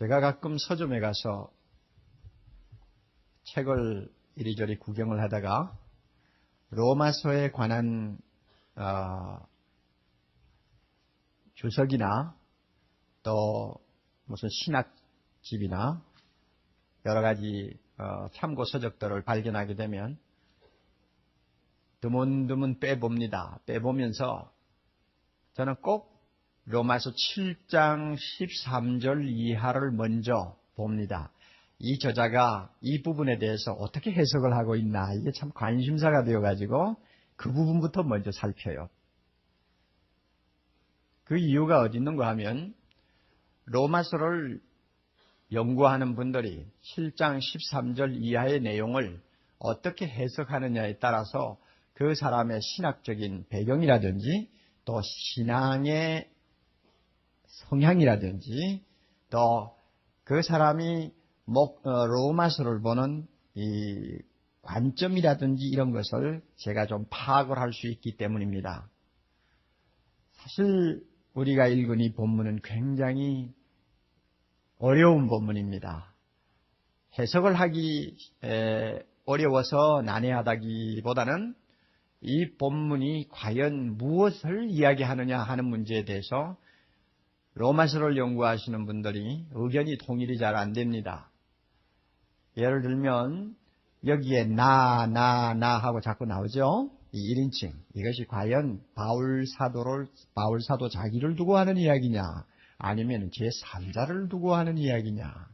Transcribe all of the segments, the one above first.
제가 가끔 서점에 가서 책을 이리저리 구경을 하다가 로마서에 관한 주석이나 또 무슨 신학집이나 여러 가지 참고 서적들을 발견하게 되면 드문드문 빼봅니다. 빼보면서 저는 꼭 로마서 7장 13절 이하를 먼저 봅니다. 이 저자가 이 부분에 대해서 어떻게 해석을 하고 있나, 이게 참 관심사가 되어가지고 그 부분부터 먼저 살펴요. 그 이유가 어디 있는가 하면 로마서를 연구하는 분들이 7장 13절 이하의 내용을 어떻게 해석하느냐에 따라서 그 사람의 신학적인 배경이라든지 또 신앙의 성향이라든지 또 그 사람이 로마서를 보는 이 관점이라든지 이런 것을 제가 좀 파악을 할 수 있기 때문입니다. 사실 우리가 읽은 이 본문은 굉장히 어려운 본문입니다. 해석을 하기 어려워서 난해하다기보다는 이 본문이 과연 무엇을 이야기하느냐 하는 문제에 대해서 로마서를 연구하시는 분들이 의견이 통일이 잘 안 됩니다. 예를 들면 여기에 나 하고 자꾸 나오죠. 이 1인칭. 이것이 과연 바울 사도 자기를 두고 하는 이야기냐, 아니면 제3자를 두고 하는 이야기냐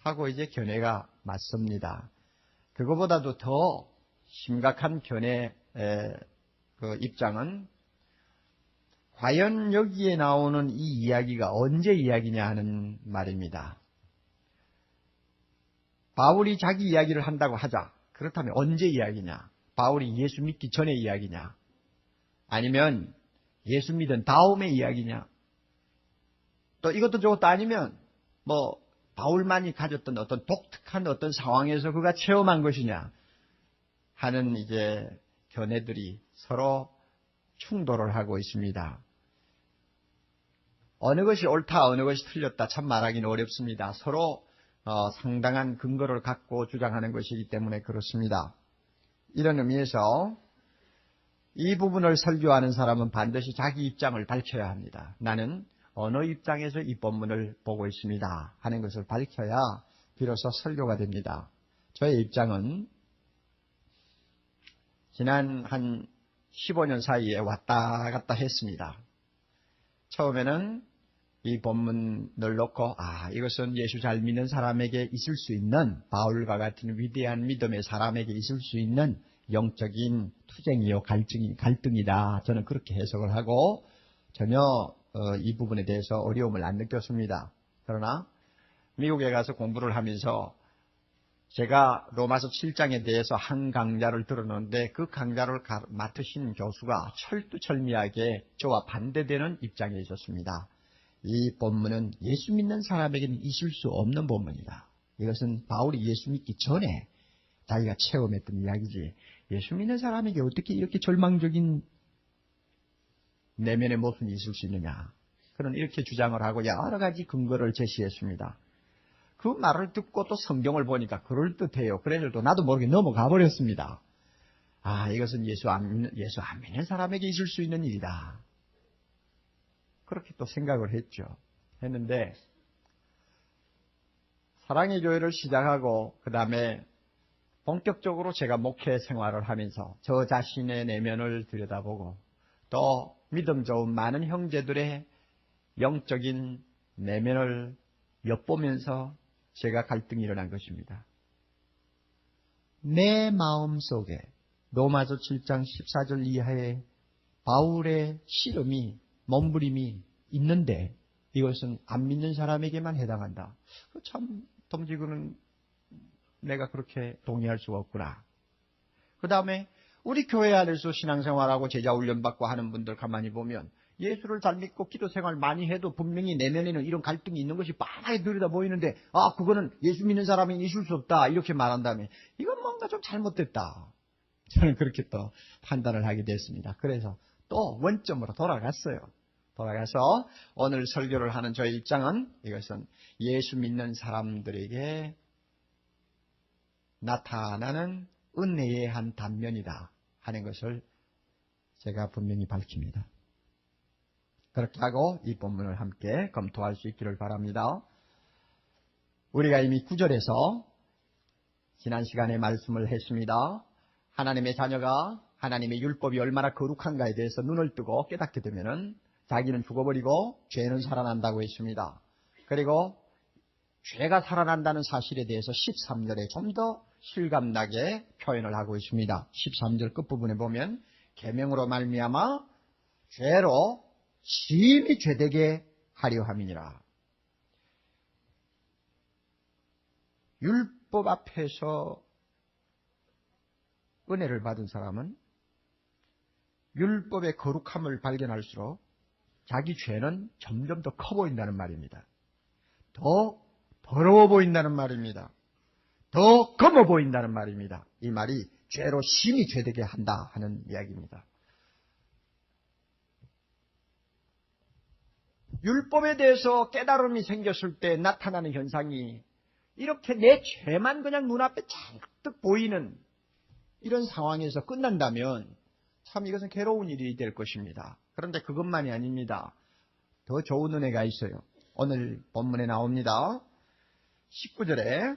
하고 이제 견해가 맞습니다. 그거보다도 더 심각한 견해 그 입장은 과연 여기에 나오는 이 이야기가 언제 이야기냐 하는 말입니다. 바울이 자기 이야기를 한다고 하자. 그렇다면 언제 이야기냐? 바울이 예수 믿기 전에 이야기냐? 아니면 예수 믿은 다음에 이야기냐? 또 이것도 저것도 아니면 바울만이 가졌던 어떤 독특한 어떤 상황에서 그가 체험한 것이냐 하는 이제 견해들이 서로 충돌을 하고 있습니다. 어느 것이 옳다, 어느 것이 틀렸다 참 말하기는 어렵습니다. 서로 상당한 근거를 갖고 주장하는 것이기 때문에 그렇습니다. 이런 의미에서 이 부분을 설교하는 사람은 반드시 자기 입장을 밝혀야 합니다. 나는 어느 입장에서 이 본문을 보고 있습니다 하는 것을 밝혀야 비로소 설교가 됩니다. 저의 입장은 지난 한 15년 사이에 왔다 갔다 했습니다. 처음에는 이 본문을 놓고 이것은 예수 잘 믿는 사람에게 있을 수 있는, 바울과 같은 위대한 믿음의 사람에게 있을 수 있는 영적인 투쟁이요 갈등이다. 저는 그렇게 해석을 하고 전혀 이 부분에 대해서 어려움을 안 느꼈습니다. 그러나 미국에 가서 공부를 하면서 제가 로마서 7장에 대해서 한 강좌를 들었는데 그 강좌를 맡으신 교수가 철두철미하게 저와 반대되는 입장에 있었습니다. 이 본문은 예수 믿는 사람에게는 있을 수 없는 본문이다. 이것은 바울이 예수 믿기 전에 자기가 체험했던 이야기지, 예수 믿는 사람에게 어떻게 이렇게 절망적인 내면의 모습이 있을 수 있느냐, 그런 이렇게 주장을 하고 여러 가지 근거를 제시했습니다. 그 말을 듣고 또 성경을 보니까 그럴듯해요. 그래서 또 나도 모르게 넘어가 버렸습니다. 이것은 예수 안 믿는 사람에게 있을 수 있는 일이다. 그렇게 또 생각을 했는데 사랑의 교회를 시작하고 그 다음에 본격적으로 제가 목회 생활을 하면서 저 자신의 내면을 들여다보고 또 믿음 좋은 많은 형제들의 영적인 내면을 엿보면서 제가 갈등이 일어난 것입니다. 내 마음 속에 로마서 7장 14절 이하의 바울의 씨름이, 몸부림이 있는데 이것은 안 믿는 사람에게만 해당한다. 참 덤지고는 내가 그렇게 동의할 수가 없구나. 그 다음에 우리 교회 안에서 신앙생활하고 제자훈련받고 하는 분들 가만히 보면 예수를 잘 믿고 기도 생활 많이 해도 분명히 내면에는 이런 갈등이 있는 것이 뻔하게 들여다 보이는데 그거는 예수 믿는 사람이 있을 수 없다 이렇게 말한다면 이건 뭔가 좀 잘못됐다. 저는 그렇게 또 판단을 하게 됐습니다. 그래서 또 원점으로 돌아갔어요. 돌아가서 오늘 설교를 하는 저의 입장은 이것은 예수 믿는 사람들에게 나타나는 은혜의 한 단면이다 하는 것을 제가 분명히 밝힙니다. 그렇게 하고 이 본문을 함께 검토할 수 있기를 바랍니다. 우리가 이미 9절에서 지난 시간에 말씀을 했습니다. 하나님의 자녀가 하나님의 율법이 얼마나 거룩한가에 대해서 눈을 뜨고 깨닫게 되면은 자기는 죽어버리고 죄는 살아난다고 했습니다. 그리고 죄가 살아난다는 사실에 대해서 13절에 좀 더 실감나게 표현을 하고 있습니다. 13절 끝부분에 보면 계명으로 말미암아 죄로 심히 죄되게 하려 함이니라. 율법 앞에서 은혜를 받은 사람은 율법의 거룩함을 발견할수록 자기 죄는 점점 더 커 보인다는 말입니다. 더 더러워 보인다는 말입니다. 더 검어 보인다는 말입니다. 이 말이 죄로 심히 죄되게 한다 하는 이야기입니다. 율법에 대해서 깨달음이 생겼을 때 나타나는 현상이 이렇게 내 죄만 그냥 눈앞에 잔뜩 보이는 이런 상황에서 끝난다면 참 이것은 괴로운 일이 될 것입니다. 그런데 그것만이 아닙니다. 더 좋은 은혜가 있어요. 오늘 본문에 나옵니다. 19절에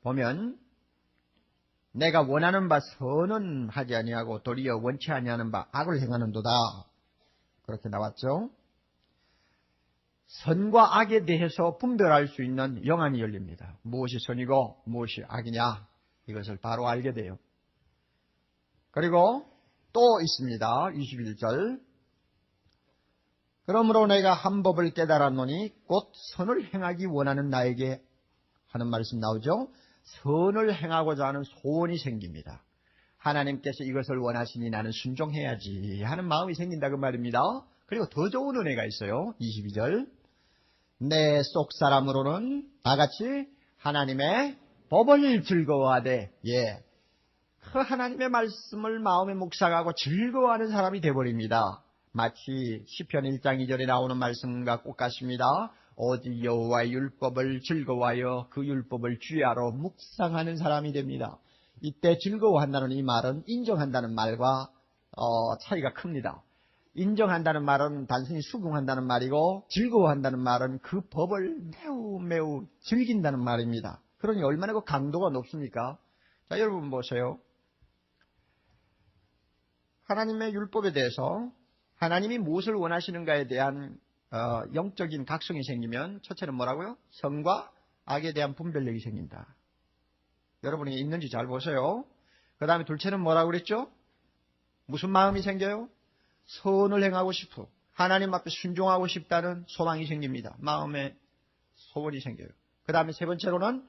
보면 내가 원하는 바 선은 하지 아니하고 도리어 원치 아니하는 바 악을 행하는도다. 그렇게 나왔죠. 선과 악에 대해서 분별할 수 있는 영안이 열립니다. 무엇이 선이고 무엇이 악이냐 이것을 바로 알게 돼요. 그리고 또 있습니다. 21절 그러므로 내가 한 법을 깨달았노니 곧 선을 행하기 원하는 나에게 하는 말씀 나오죠. 선을 행하고자 하는 소원이 생깁니다. 하나님께서 이것을 원하시니 나는 순종해야지 하는 마음이 생긴다 그 말입니다. 그리고 더 좋은 은혜가 있어요. 22절 내 속사람으로는 다같이 하나님의 법을 즐거워하되 그 하나님의 말씀을 마음에 묵상하고 즐거워하는 사람이 되어버립니다. 마치 시편 1장 2절에 나오는 말씀과 똑같습니다. 오직 여호와의 율법을 즐거워하여 그 율법을 주야로 묵상하는 사람이 됩니다. 이때 즐거워한다는 이 말은 인정한다는 말과 차이가 큽니다. 인정한다는 말은 단순히 수긍한다는 말이고 즐거워한다는 말은 그 법을 매우 즐긴다는 말입니다. 그러니 얼마나 그 강도가 높습니까? 자, 여러분 보세요. 하나님의 율법에 대해서 하나님이 무엇을 원하시는가에 대한 영적인 각성이 생기면 첫째는 뭐라고요? 선과 악에 대한 분별력이 생긴다. 여러분이 있는지 잘 보세요. 그 다음에 둘째는 뭐라고 그랬죠? 무슨 마음이 생겨요? 선을 행하고 싶어. 하나님 앞에 순종하고 싶다는 소망이 생깁니다. 마음에 소원이 생겨요. 그 다음에 세 번째로는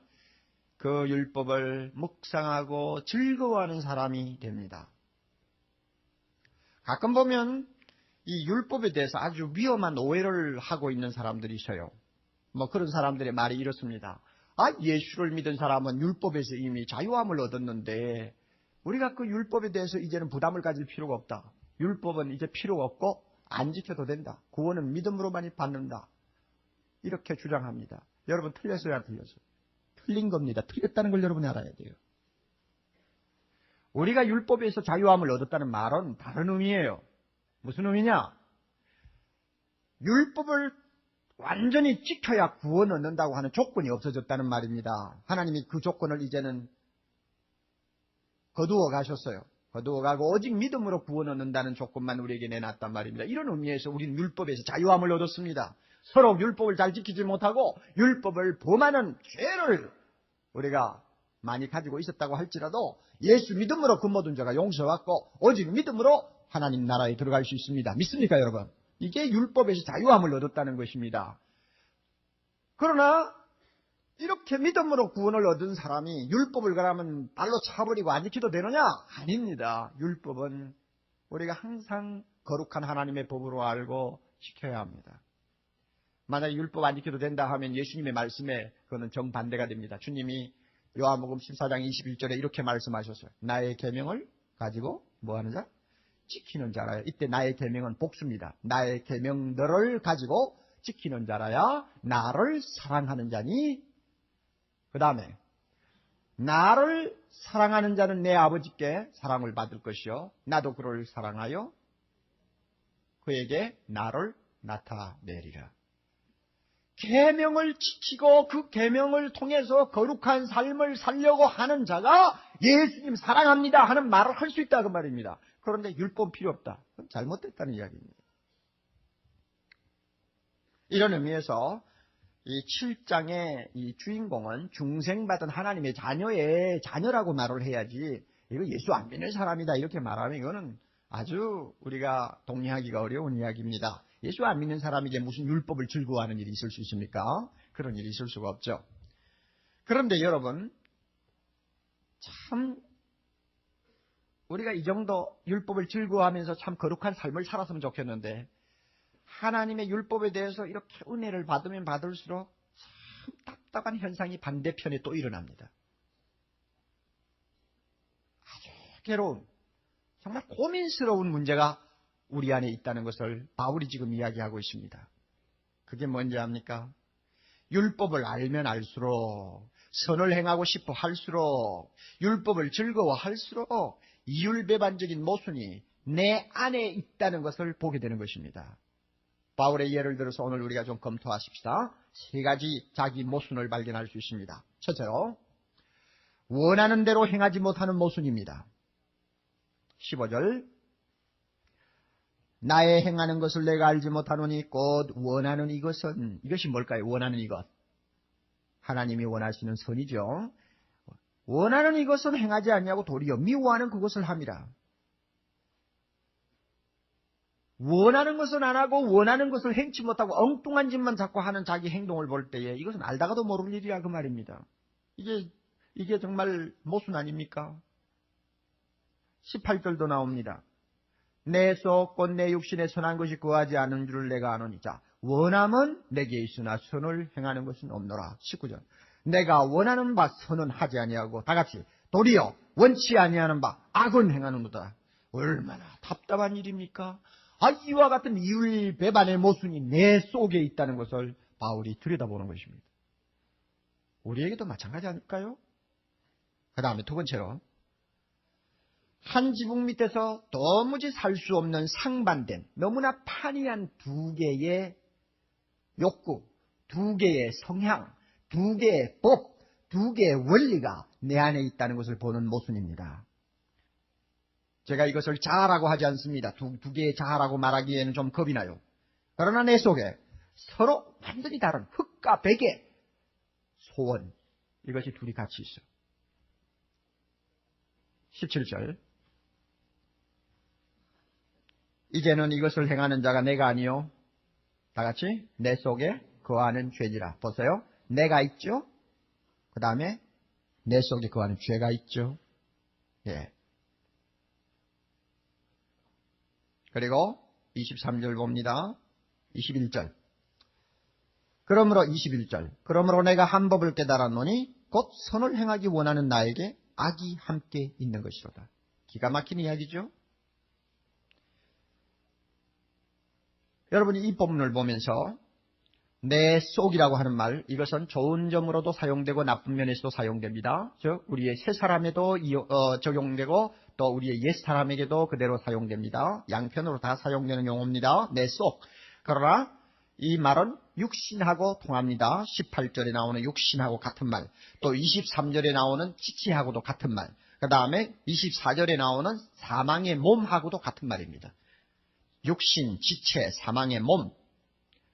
그 율법을 묵상하고 즐거워하는 사람이 됩니다. 가끔 보면 이 율법에 대해서 아주 위험한 오해를 하고 있는 사람들이 있어요. 그런 사람들의 말이 이렇습니다. 예수를 믿은 사람은 율법에서 이미 자유함을 얻었는데 우리가 그 율법에 대해서 이제는 부담을 가질 필요가 없다. 율법은 이제 필요가 없고 안 지켜도 된다. 구원은 믿음으로만이 받는다. 이렇게 주장합니다. 여러분 틀렸어요, 안 틀렸어요? 틀린 겁니다. 틀렸다는 걸 여러분이 알아야 돼요. 우리가 율법에서 자유함을 얻었다는 말은 다른 의미예요. 무슨 의미냐? 율법을 완전히 지켜야 구원 얻는다고 하는 조건이 없어졌다는 말입니다. 하나님이 그 조건을 이제는 거두어 가셨어요. 거두어 가고 오직 믿음으로 구원 얻는다는 조건만 우리에게 내놨단 말입니다. 이런 의미에서 우리는 율법에서 자유함을 얻었습니다. 서로 율법을 잘 지키지 못하고 율법을 범하는 죄를 우리가 많이 가지고 있었다고 할지라도 예수 믿음으로 그 모든 죄가 용서받고 오직 믿음으로 하나님 나라에 들어갈 수 있습니다. 믿습니까, 여러분? 이게 율법에서 자유함을 얻었다는 것입니다. 그러나 이렇게 믿음으로 구원을 얻은 사람이 율법을 그러면 발로 차버리고 안 지켜도 되느냐? 아닙니다. 율법은 우리가 항상 거룩한 하나님의 법으로 알고 지켜야 합니다. 만약에 율법 안 지켜도 된다 하면 예수님의 말씀에 그거는 정반대가 됩니다. 주님이 요한복음 14장 21절에 이렇게 말씀하셨어요. 나의 계명을 가지고 뭐 하는 자? 지키는 자라야. 이때 나의 계명은 복수입니다. 나의 계명들을 가지고 지키는 자라야 나를 사랑하는 자니. 그 다음에 나를 사랑하는 자는 내 아버지께 사랑을 받을 것이요 나도 그를 사랑하여 그에게 나를 나타내리라. 계명을 지키고 그 계명을 통해서 거룩한 삶을 살려고 하는 자가 예수님 사랑합니다 하는 말을 할 수 있다 그 말입니다. 그런데 율법 필요 없다. 그건 잘못됐다는 이야기입니다. 이런 의미에서 이 7장의 이 주인공은 중생받은 하나님의 자녀라고 말을 해야지, 이거 예수 안 믿는 사람이다 이렇게 말하면 이거는 아주 우리가 동의하기가 어려운 이야기입니다. 예수 안 믿는 사람에게 무슨 율법을 즐거워하는 일이 있을 수 있습니까? 그런 일이 있을 수가 없죠. 그런데 여러분, 참 우리가 이 정도 율법을 즐거워하면서 참 거룩한 삶을 살았으면 좋겠는데, 하나님의 율법에 대해서 이렇게 은혜를 받으면 받을수록 참 답답한 현상이 반대편에 또 일어납니다. 아주 괴로운, 정말 고민스러운 문제가 우리 안에 있다는 것을 바울이 지금 이야기하고 있습니다. 그게 뭔지 압니까? 율법을 알면 알수록, 선을 행하고 싶어 할수록, 율법을 즐거워할수록 이율배반적인 모순이 내 안에 있다는 것을 보게 되는 것입니다. 바울의 예를 들어서 오늘 우리가 좀 검토하십시다. 세 가지 자기 모순을 발견할 수 있습니다. 첫째로, 원하는 대로 행하지 못하는 모순입니다. 15절, 나의 행하는 것을 내가 알지 못하노니 곧 원하는 이것은, 이것이 뭘까요? 원하는 이것. 하나님이 원하시는 선이죠. 원하는 이것은 행하지 아니하고 도리어 미워하는 그것을 함이라. 원하는 것은 안 하고 원하는 것을 행치 못하고 엉뚱한 짓만 자꾸 하는 자기 행동을 볼 때에 이것은 알다가도 모를 일이야 그 말입니다. 이게 정말 모순 아닙니까? 18절도 나옵니다. 내 속 곧 내 육신에 선한 것이 거하지 않은 줄을 내가 아노니. 자, 원함은 내게 있으나 선을 행하는 것은 없노라. 19절. 내가 원하는 바 선은 하지 아니하고 다같이 도리어 원치 아니하는 바 악은 행하는도다. 얼마나 답답한 일입니까? 이와 같은 이율배반의 모순이 내 속에 있다는 것을 바울이 들여다보는 것입니다. 우리에게도 마찬가지 아닐까요? 그 다음에 두 번째로, 한 지붕 밑에서 도무지 살 수 없는 상반된 너무나 판이한 두 개의 욕구, 두 개의 성향, 두 개의 법, 두 개의 원리가 내 안에 있다는 것을 보는 모순입니다. 제가 이것을 자아라고 하지 않습니다. 두 개의 자아라고 말하기에는 좀 겁이 나요. 그러나 내 속에 서로 완전히 다른 흙과 백의 소원, 이것이 둘이 같이 있어. 17절. 이제는 이것을 행하는 자가 내가 아니요 다같이 내 속에 거하는 죄니라. 보세요. 내가 있죠. 그 다음에 내 속에 거하는 죄가 있죠. 예. 그리고 23절 봅니다. 21절. 그러므로 21절. 그러므로 내가 한 법을 깨달았노니 곧 선을 행하기 원하는 나에게 악이 함께 있는 것이로다. 기가 막힌 이야기죠. 여러분이 이 본문을 보면서 내 속이라고 하는 말, 이것은 좋은 점으로도 사용되고 나쁜 면에서도 사용됩니다. 즉 우리의 새 사람에도 적용되고 또 우리의 옛 사람에게도 그대로 사용됩니다. 양편으로 다 사용되는 용어입니다. 내 속. 그러나 이 말은 육신하고 통합니다. 18절에 나오는 육신하고 같은 말, 또 23절에 나오는 지체하고도 같은 말, 그 다음에 24절에 나오는 사망의 몸하고도 같은 말입니다. 육신, 지체, 사망의 몸,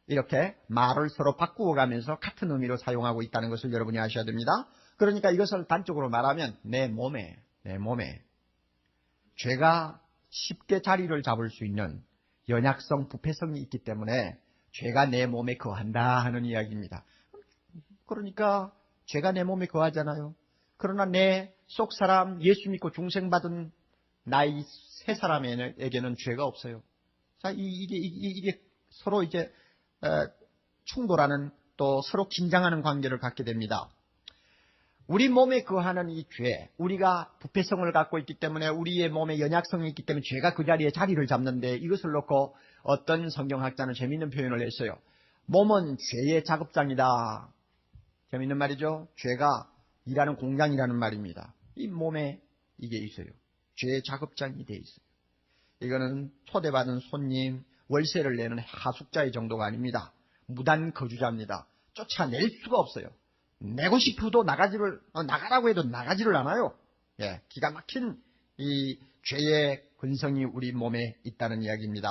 이렇게 말을 서로 바꾸어 가면서 같은 의미로 사용하고 있다는 것을 여러분이 아셔야 됩니다. 그러니까 이것을 단적으로 말하면 내 몸에 죄가 쉽게 자리를 잡을 수 있는 연약성, 부패성이 있기 때문에 죄가 내 몸에 거한다 하는 이야기입니다. 그러니까 죄가 내 몸에 거하잖아요. 그러나 내 속사람, 예수 믿고 중생받은 나의 새 사람에게는 죄가 없어요. 자, 이게 서로 이제 충돌하는, 또 서로 긴장하는 관계를 갖게 됩니다. 우리 몸에 거하는 이 죄, 우리가 부패성을 갖고 있기 때문에 우리의 몸에 연약성이 있기 때문에 죄가 그 자리에 자리를 잡는데 이것을 놓고 어떤 성경학자는 재미있는 표현을 했어요. 몸은 죄의 작업장이다. 재미있는 말이죠. 죄가 일하는 공장이라는 말입니다. 이 몸에 이게 있어요. 죄의 작업장이 돼 있어요. 이거는 초대받은 손님, 월세를 내는 하숙자의 정도가 아닙니다. 무단 거주자입니다. 쫓아낼 수가 없어요. 내고 싶어도 나가라고 해도 나가지를 않아요. 예, 기가 막힌 이 죄의 근성이 우리 몸에 있다는 이야기입니다.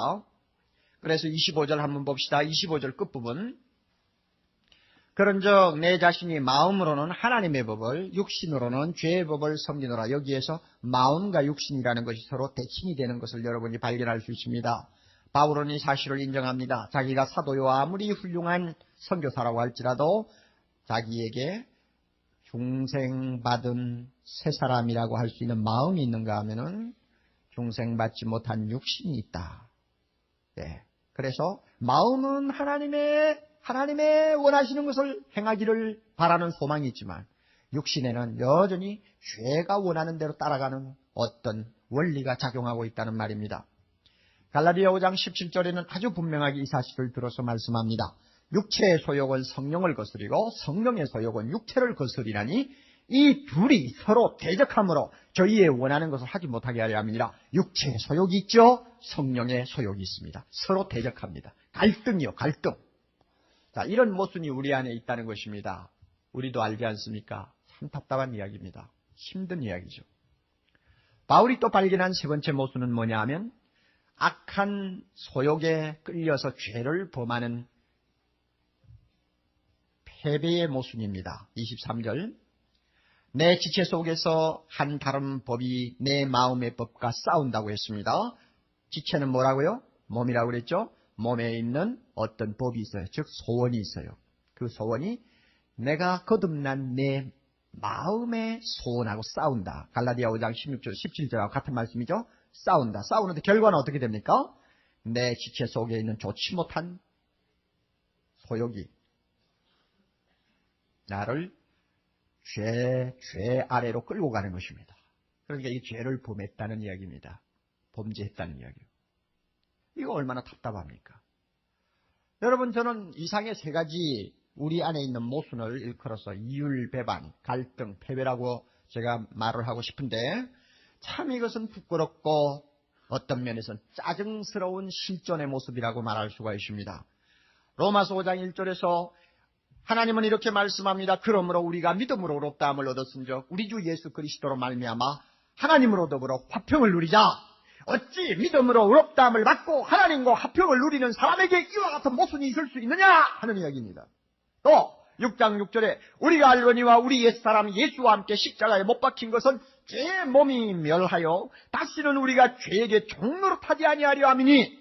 그래서 25절 한번 봅시다. 25절 끝부분. 그런즉 내 자신이 마음으로는 하나님의 법을, 육신으로는 죄의 법을 섬기노라. 여기에서 마음과 육신이라는 것이 서로 대칭이 되는 것을 여러분이 발견할 수 있습니다. 바울은 이 사실을 인정합니다. 자기가 사도요 아무리 훌륭한 선교사라고 할지라도 자기에게 중생받은 새 사람이라고 할 수 있는 마음이 있는가 하면은 중생받지 못한 육신이 있다. 네. 그래서 마음은 하나님의 원하시는 것을 행하기를 바라는 소망이 있지만 육신에는 여전히 죄가 원하는 대로 따라가는 어떤 원리가 작용하고 있다는 말입니다. 갈라디아 5장 17절에는 아주 분명하게 이 사실을 들어서 말씀합니다. 육체의 소욕은 성령을 거스리고 성령의 소욕은 육체를 거스리나니 이 둘이 서로 대적함으로 저희의 원하는 것을 하지 못하게 하려 함이니라. 육체의 소욕이 있죠. 성령의 소욕이 있습니다. 서로 대적합니다. 갈등이요, 갈등. 자, 이런 모순이 우리 안에 있다는 것입니다. 우리도 알지 않습니까? 참 답답한 이야기입니다. 힘든 이야기죠. 바울이 또 발견한 세 번째 모순은 뭐냐 하면 악한 소욕에 끌려서 죄를 범하는 패배의 모순입니다. 23절. 내 지체 속에서 한 다른 법이 내 마음의 법과 싸운다고 했습니다. 지체는 뭐라고요? 몸이라고 그랬죠? 몸에 있는 어떤 법이 있어요. 즉 소원이 있어요. 그 소원이 내가 거듭난 내 마음의 소원하고 싸운다. 갈라디아 5장 16절, 17절하고 같은 말씀이죠. 싸운다. 싸우는데 결과는 어떻게 됩니까? 내 지체 속에 있는 좋지 못한 소욕이 나를 죄 아래로 끌고 가는 것입니다. 그러니까 이 죄를 범했다는 이야기입니다. 범죄했다는 이야기요. 이거 얼마나 답답합니까? 여러분, 저는 이상의 세 가지 우리 안에 있는 모순을 일컬어서 이율배반, 갈등, 패배라고 제가 말을 하고 싶은데 참 이것은 부끄럽고 어떤 면에서는 짜증스러운 실존의 모습이라고 말할 수가 있습니다. 로마서 5장 1절에서 하나님은 이렇게 말씀합니다. 그러므로 우리가 믿음으로 의롭다함을 얻었은즉 우리 주 예수 그리스도로 말미암아 하나님으로 더불어 화평을 누리자. 어찌 믿음으로 의롭다함을 받고 하나님과 화평을 누리는 사람에게 이와 같은 모순이 있을 수 있느냐 하는 이야기입니다. 또 6장 6절에 우리가 알거니와 우리 옛사람 예수와 함께 십자가에 못 박힌 것은 죄의 몸이 멸하여 다시는 우리가 죄에게 종노릇하지 아니하려 함이니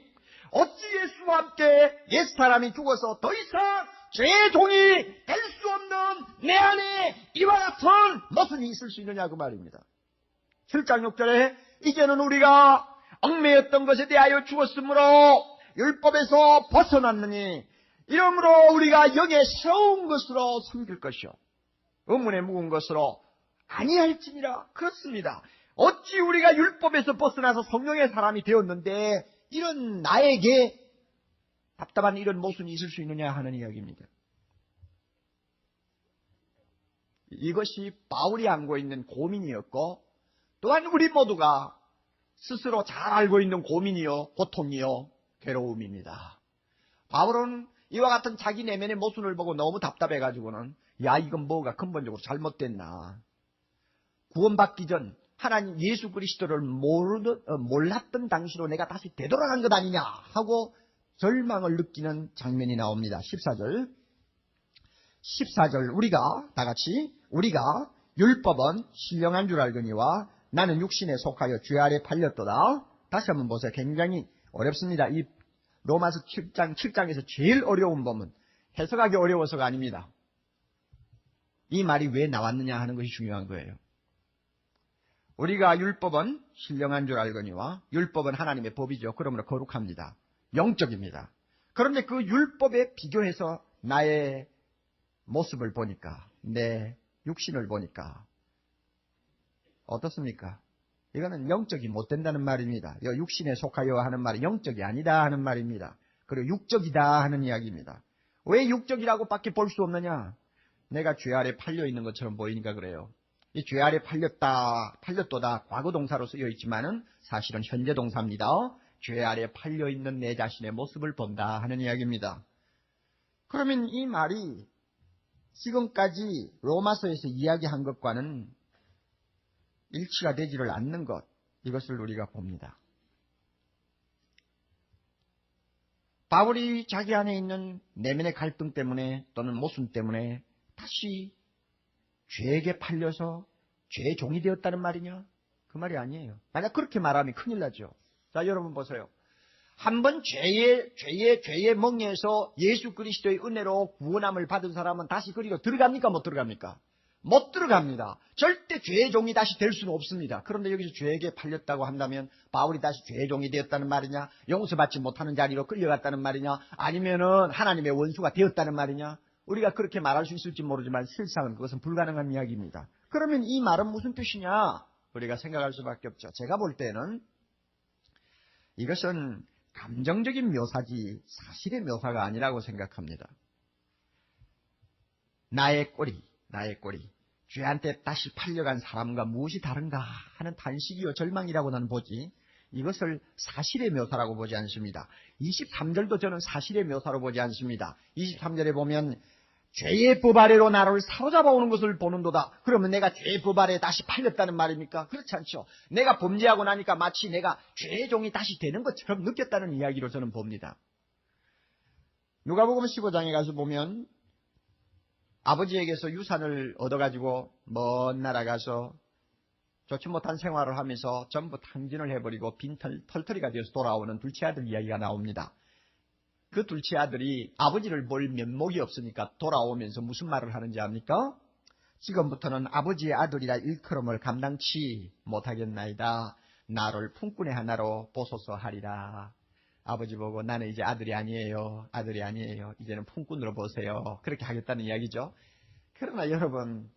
어찌 예수와 함께 옛사람이 죽어서 더 이상 죄의 종이 될 수 없는 내 안에 이와 같은 모순이 있을 수 있느냐 그 말입니다. 7장 6절에 이제는 우리가 얽매였던 것에 대하여 죽었으므로 율법에서 벗어났느니 이러므로 우리가 영에 새로운 것으로 섬길 것이요 의문에 묵은 것으로 아니할지니라. 그렇습니다. 어찌 우리가 율법에서 벗어나서 성령의 사람이 되었는데 이런 나에게 답답한 이런 모순이 있을 수 있느냐 하는 이야기입니다. 이것이 바울이 안고 있는 고민이었고 또한 우리 모두가 스스로 잘 알고 있는 고민이요, 고통이요, 괴로움입니다. 바울은 이와 같은 자기 내면의 모순을 보고 너무 답답해가지고는 야 이건 뭐가 근본적으로 잘못됐나. 구원받기 전 하나님 예수 그리스도를 몰랐던 당시로 내가 다시 되돌아간 것 아니냐 하고 절망을 느끼는 장면이 나옵니다. 14절 우리가 다같이 우리가 율법은 신령한 줄 알거니와 나는 육신에 속하여 죄 아래 팔렸도다. 다시 한번 보세요. 굉장히 어렵습니다. 이 로마서 7장에서 제일 어려운 부분, 해석하기 어려워서가 아닙니다. 이 말이 왜 나왔느냐 하는 것이 중요한 거예요. 우리가 율법은 신령한 줄 알거니와 율법은 하나님의 법이죠. 그러므로 거룩합니다. 영적입니다. 그런데 그 율법에 비교해서 나의 모습을 보니까 내 육신을 보니까 어떻습니까? 이거는 영적이 못 된다는 말입니다. 육신에 속하여 하는 말이 영적이 아니다 하는 말입니다. 그리고 육적이다 하는 이야기입니다. 왜 육적이라고 밖에 볼 수 없느냐? 내가 죄 아래 팔려 있는 것처럼 보이니까 그래요. 이 죄 아래 팔렸도다 과거 동사로 쓰여 있지만은 사실은 현재 동사입니다. 죄 아래 팔려 있는 내 자신의 모습을 본다 하는 이야기입니다. 그러면 이 말이 지금까지 로마서에서 이야기한 것과는 일치가 되지를 않는 것, 이것을 우리가 봅니다. 바울이 자기 안에 있는 내면의 갈등 때문에 또는 모순 때문에 다시 죄에게 팔려서 죄의 종이 되었다는 말이냐? 그 말이 아니에요. 만약 그렇게 말하면 큰일 나죠. 자, 여러분 보세요. 한번 죄의 멍에서 예수 그리스도의 은혜로 구원함을 받은 사람은 다시 그리로 들어갑니까? 못 들어갑니까? 못 들어갑니다. 절대 죄의 종이 다시 될 수는 없습니다. 그런데 여기서 죄에게 팔렸다고 한다면 바울이 다시 죄의 종이 되었다는 말이냐? 용서받지 못하는 자리로 끌려갔다는 말이냐? 아니면은 하나님의 원수가 되었다는 말이냐? 우리가 그렇게 말할 수 있을지 모르지만 실상은 그것은 불가능한 이야기입니다. 그러면 이 말은 무슨 뜻이냐? 우리가 생각할 수밖에 없죠. 제가 볼 때는 이것은 감정적인 묘사지 사실의 묘사가 아니라고 생각합니다. 나의 꼬리. 죄한테 다시 팔려간 사람과 무엇이 다른가 하는 탄식이요 절망이라고 나는 보지, 이것을 사실의 묘사라고 보지 않습니다. 23절도 저는 사실의 묘사로 보지 않습니다. 23절에 보면 죄의 법 아래로 나를 사로잡아 오는 것을 보는도다. 그러면 내가 죄의 법 아래에 다시 팔렸다는 말입니까? 그렇지 않죠. 내가 범죄하고 나니까 마치 내가 죄의 종이 다시 되는 것처럼 느꼈다는 이야기로 저는 봅니다. 누가복음 15장에 가서 보면 아버지에게서 유산을 얻어가지고 먼 나라 가서 좋지 못한 생활을 하면서 전부 탕진을 해버리고 털터리가 되어서 돌아오는 둘째 아들 이야기가 나옵니다. 그 둘째 아들이 아버지를 볼 면목이 없으니까 돌아오면서 무슨 말을 하는지 압니까? 지금부터는 아버지의 아들이라 일컬음을 감당치 못하겠나이다. 나를 품꾼의 하나로 보소서 하리라. 아버지 보고 나는 이제 아들이 아니에요. 이제는 품꾼으로 보세요. 그렇게 하겠다는 이야기죠. 그러나 여러분,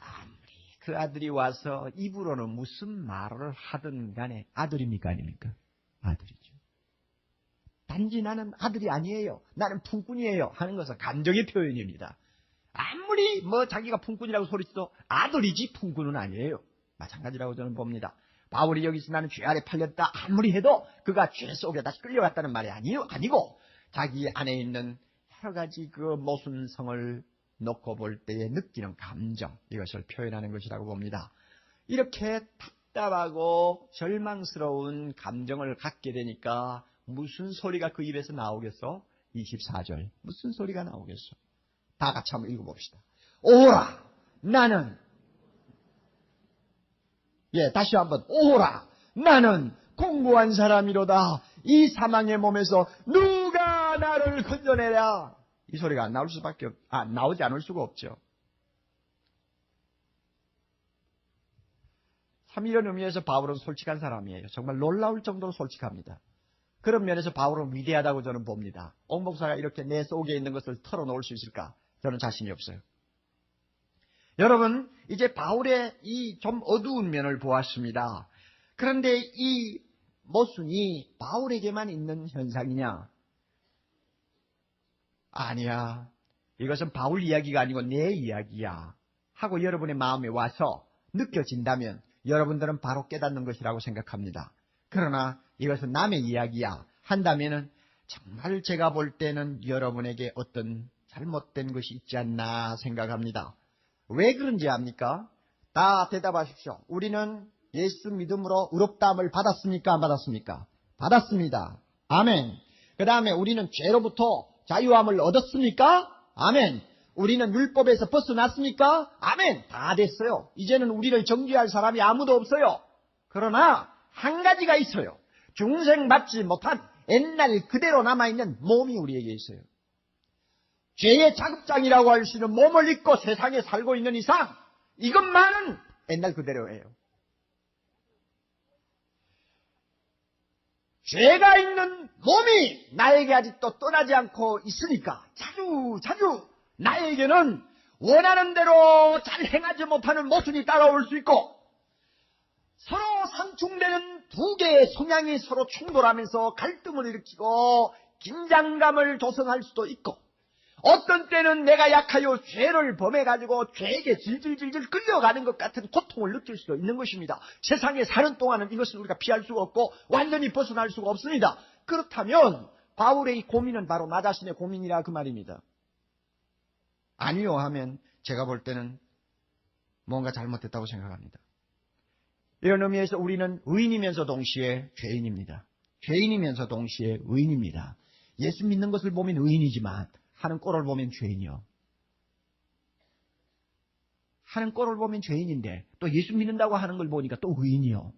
아무리 그 아들이 와서 입으로는 무슨 말을 하든 간에 아들입니까 아닙니까? 아들이죠. 단지 나는 아들이 아니에요. 나는 품꾼이에요. 하는 것은 감정의 표현입니다. 아무리 자기가 품꾼이라고 소리쳐도 아들이지 품꾼은 아니에요. 마찬가지라고 저는 봅니다. 바울이 여기서 나는 죄 아래 팔렸다 아무리 해도 그가 죄 속에 다시 끌려갔다는 말이 아니고 자기 안에 있는 여러 가지 그 모순성을 놓고 볼 때에 느끼는 감정, 이것을 표현하는 것이라고 봅니다. 이렇게 답답하고 절망스러운 감정을 갖게 되니까 무슨 소리가 그 입에서 나오겠어? 24절. 무슨 소리가 나오겠어? 다 같이 한번 읽어봅시다. 오라! 나는 다시 한번 오라! 나는 공고한 사람이로다. 이 사망의 몸에서 누가 나를 건져내랴. 이 소리가 나오지 않을 수가 없죠. 참 이런 의미에서 바울은 솔직한 사람이에요. 정말 놀라울 정도로 솔직합니다. 그런 면에서 바울은 위대하다고 저는 봅니다. 옥 목사가 이렇게 내 속에 있는 것을 털어놓을 수 있을까? 저는 자신이 없어요. 여러분, 이제 바울의 이 좀 어두운 면을 보았습니다. 그런데 이 모순이 바울에게만 있는 현상이냐? 아니야. 이것은 바울 이야기가 아니고 내 이야기야. 하고 여러분의 마음에 와서 느껴진다면 여러분들은 바로 깨닫는 것이라고 생각합니다. 그러나 이것은 남의 이야기야 한다면은 정말 제가 볼 때는 여러분에게 어떤 잘못된 것이 있지 않나 생각합니다. 왜 그런지 압니까? 다 대답하십시오. 우리는 예수 믿음으로 의롭다함을 받았습니까? 안 받았습니까? 받았습니다. 아멘. 그 다음에 우리는 죄로부터 자유함을 얻었습니까? 아멘. 우리는 율법에서 벗어났습니까? 아멘. 다 됐어요. 이제는 우리를 정죄할 사람이 아무도 없어요. 그러나 한 가지가 있어요. 중생 받지 못한 옛날 그대로 남아있는 몸이 우리에게 있어요. 죄의 자급장이라고 할 수 있는 몸을 입고 세상에 살고 있는 이상 이것만은 옛날 그대로예요. 죄가 있는 몸이 나에게 아직도 떠나지 않고 있으니까 자주 나에게는 원하는 대로 잘 행하지 못하는 모순이 따라올 수 있고, 서로 상충되는 두 개의 성향이 서로 충돌하면서 갈등을 일으키고 긴장감을 조성할 수도 있고, 어떤 때는 내가 약하여 죄를 범해가지고 죄에게 질질질질 끌려가는 것 같은 고통을 느낄 수도 있는 것입니다. 세상에 사는 동안은 이것을 우리가 피할 수가 없고 완전히 벗어날 수가 없습니다. 그렇다면 바울의 이 고민은 바로 나 자신의 고민이라 그 말입니다. 아니요 하면 제가 볼 때는 뭔가 잘못됐다고 생각합니다. 이런 의미에서 우리는 의인이면서 동시에 죄인입니다. 죄인이면서 동시에 의인입니다. 예수 믿는 것을 보면 의인이지만 하는 꼴을 보면 죄인이요. 하는 꼴을 보면 죄인인데 또 예수 믿는다고 하는 걸 보니까 또 의인이요.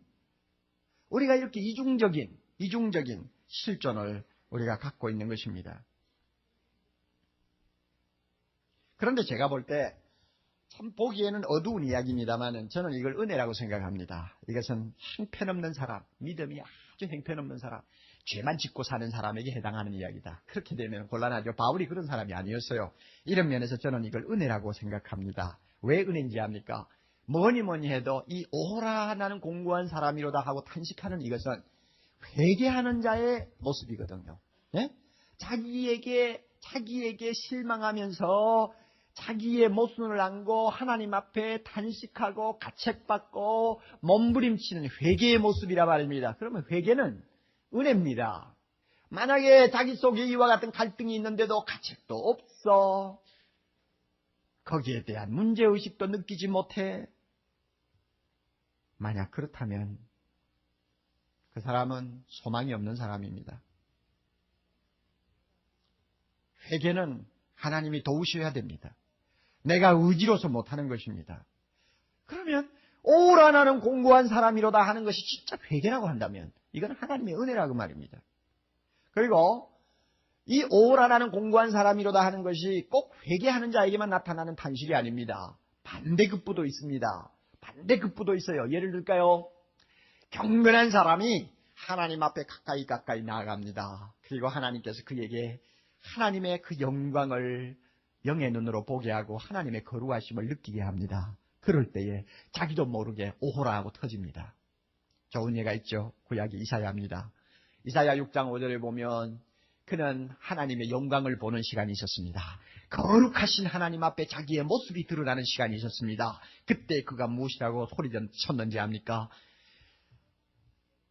우리가 이렇게 이중적인 실존을 우리가 갖고 있는 것입니다. 그런데 제가 볼 때 참 보기에는 어두운 이야기입니다만 저는 이걸 은혜라고 생각합니다. 이것은 형편없는 사람, 믿음이 아주 형편없는 사람, 죄만 짓고 사는 사람에게 해당하는 이야기다. 그렇게 되면 곤란하죠. 바울이 그런 사람이 아니었어요. 이런 면에서 저는 이걸 은혜라고 생각합니다. 왜 은혜인지 압니까? 뭐니 해도 이 오라 나는 공고한 사람이로다 하고 탄식하는 이것은 회개하는 자의 모습이거든요. 예? 자기에게 실망하면서 자기의 모순을 안고 하나님 앞에 탄식하고 가책받고 몸부림치는 회개의 모습이라 말입니다. 그러면 회개는 은혜입니다. 만약에 자기 속에 이와 같은 갈등이 있는데도 가책도 없어, 거기에 대한 문제의식도 느끼지 못해, 만약 그렇다면 그 사람은 소망이 없는 사람입니다. 회개는 하나님이 도우셔야 됩니다. 내가 의지로서 못하는 것입니다. 그러면 오라 나는 공고한 사람이로다 하는 것이 진짜 회개라고 한다면 이건 하나님의 은혜라고 말입니다. 그리고 이 오라 나는 공고한 사람이로다 하는 것이 꼭 회개하는 자에게만 나타나는 탄식이 아닙니다. 반대급부도 있습니다. 반대급부도 있어요. 예를 들까요? 경건한 사람이 하나님 앞에 가까이 나아갑니다. 그리고 하나님께서 그에게 하나님의 그 영광을 영의 눈으로 보게 하고 하나님의 거룩하심을 느끼게 합니다. 그럴 때에 자기도 모르게 오호라 하고 터집니다. 좋은 예가 있죠. 구약의 이사야입니다. 이사야 6장 5절에 보면 그는 하나님의 영광을 보는 시간이 있었습니다. 거룩하신 하나님 앞에 자기의 모습이 드러나는 시간이 있었습니다. 그때 그가 무엇이라고 소리쳤는지 압니까?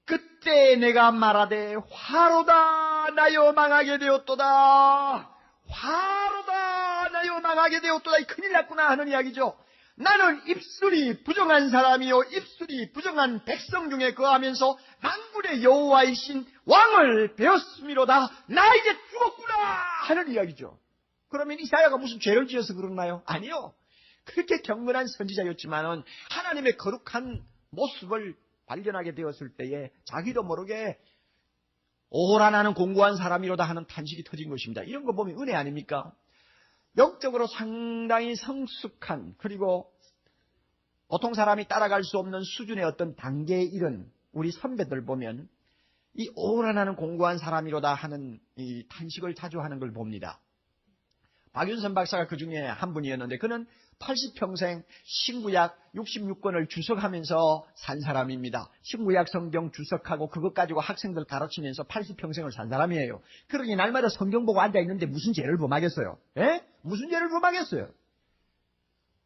그때 내가 말하되 화로다 나여 망하게 되었도다. 화로다 나여 망하게 되었도다. 큰일 났구나 하는 이야기죠. 나는 입술이 부정한 사람이요 입술이 부정한 백성 중에 거하면서 만군의 여호와이신 왕을 배웠음이로다. 나 이제 죽었구나 하는 이야기죠. 그러면 이사야가 무슨 죄를 지어서 그러나요? 아니요. 그렇게 경건한 선지자였지만은 하나님의 거룩한 모습을 발견하게 되었을 때에 자기도 모르게 오라 나는 공고한 사람이로다 하는 탄식이 터진 것입니다. 이런 거 보면 은혜 아닙니까? 영적으로 상당히 성숙한, 그리고 보통 사람이 따라갈 수 없는 수준의 어떤 단계에 이른 우리 선배들 보면 이 오라 나는 공고한 사람이로다 하는 이 탄식을 자주 하는 걸 봅니다. 박윤선 박사가 그 중에 한 분이었는데 그는 80평생 신구약 66권을 주석하면서 산 사람입니다. 신구약 성경 주석하고 그것 가지고 학생들 가르치면서 80평생을 산 사람이에요. 그러니 날마다 성경 보고 앉아있는데 무슨 죄를 범하겠어요? 예? 무슨 죄를 범하겠어요?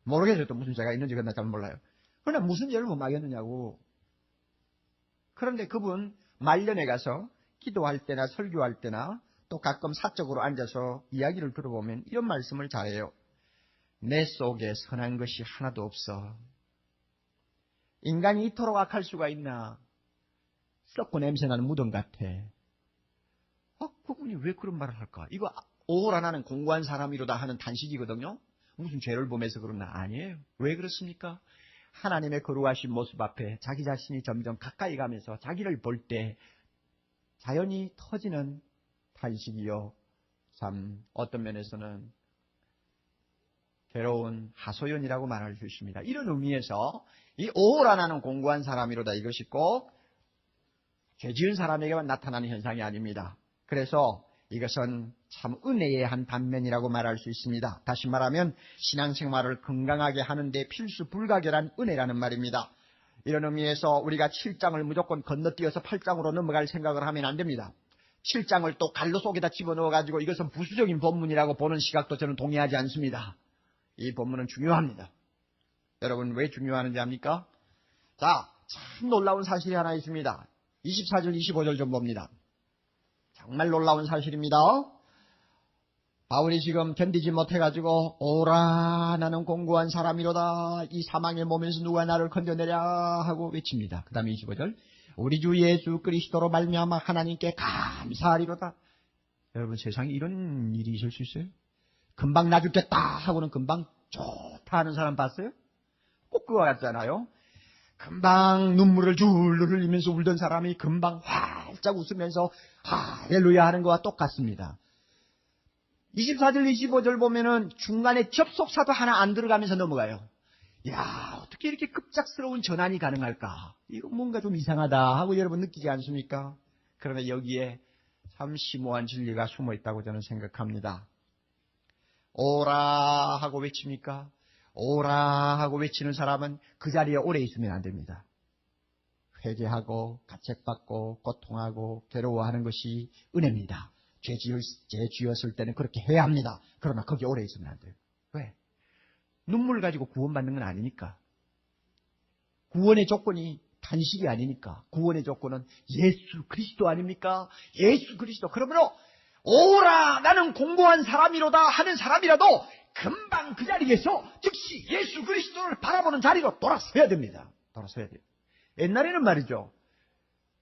모르겠어요. 또 무슨 죄가 있는지 그건 잘 몰라요. 그러나 무슨 죄를 범하겠느냐고. 그런데 그분 말년에 가서 기도할 때나 설교할 때나 또 가끔 사적으로 앉아서 이야기를 들어보면 이런 말씀을 잘해요. 내 속에 선한 것이 하나도 없어. 인간이 이토록 악할 수가 있나. 썩고 냄새나는 무덤 같아. 그분이 왜 그런 말을 할까? 이거 오라 나는 공고한 사람이로다 하는 단식이거든요. 무슨 죄를 범해서 그러나? 아니에요. 왜 그렇습니까? 하나님의 거룩하신 모습 앞에 자기 자신이 점점 가까이 가면서 자기를 볼 때 자연히 터지는 탄식이요. 참 어떤 면에서는 괴로운 하소연이라고 말할 수 있습니다. 이런 의미에서 이 오라 나는 공고한 사람이로다 이것이 꼭 죄 지은 사람에게만 나타나는 현상이 아닙니다. 그래서 이것은 참 은혜의 한 단면이라고 말할 수 있습니다. 다시 말하면 신앙생활을 건강하게 하는데 필수 불가결한 은혜라는 말입니다. 이런 의미에서 우리가 7장을 무조건 건너뛰어서 8장으로 넘어갈 생각을 하면 안 됩니다. 7장을 또 갈로 속에다 집어넣어가지고 이것은 부수적인 본문이라고 보는 시각도 저는 동의하지 않습니다. 이 본문은 중요합니다. 여러분 왜 중요하는지 압니까? 자, 참 놀라운 사실이 하나 있습니다. 24절 25절 좀 봅니다. 정말 놀라운 사실입니다. 바울이 지금 견디지 못해가지고 오라 나는 공고한 사람이로다 이 사망의 몸에서 누가 나를 건져내랴 하고 외칩니다. 그 다음에 25절 우리 주 예수 그리스도로 말미암아 하나님께 감사하리로다. 여러분 세상에 이런 일이 있을 수 있어요? 금방 나 죽겠다 하고는 금방 좋다 하는 사람 봤어요? 꼭 그거 같잖아요. 금방 눈물을 줄줄 흘리면서 울던 사람이 금방 활짝 웃으면서 할렐루야 하는 것과 똑같습니다. 24절 25절 보면은 중간에 접속사도 하나 안 들어가면서 넘어가요. 야, 어떻게 이렇게 급작스러운 전환이 가능할까? 이거 뭔가 좀 이상하다 하고 여러분 느끼지 않습니까? 그러나 여기에 참 심오한 진리가 숨어 있다고 저는 생각합니다. 오라 하고 외칩니까? 오라 하고 외치는 사람은 그 자리에 오래 있으면 안 됩니다. 회개하고 가책받고 고통하고 괴로워하는 것이 은혜입니다. 죄 지었을 때는 그렇게 해야 합니다. 그러나 거기 오래 있으면 안 돼요. 왜? 눈물 가지고 구원받는 건 아니니까. 구원의 조건이 단식이 아니니까. 구원의 조건은 예수 그리스도 아닙니까? 예수 그리스도. 그러므로 오라 나는 공고한 사람이로다 하는 사람이라도 금방 그 자리에서 즉시 예수 그리스도를 바라보는 자리로 돌아서야 됩니다. 돌아서야 돼요. 옛날에는 말이죠.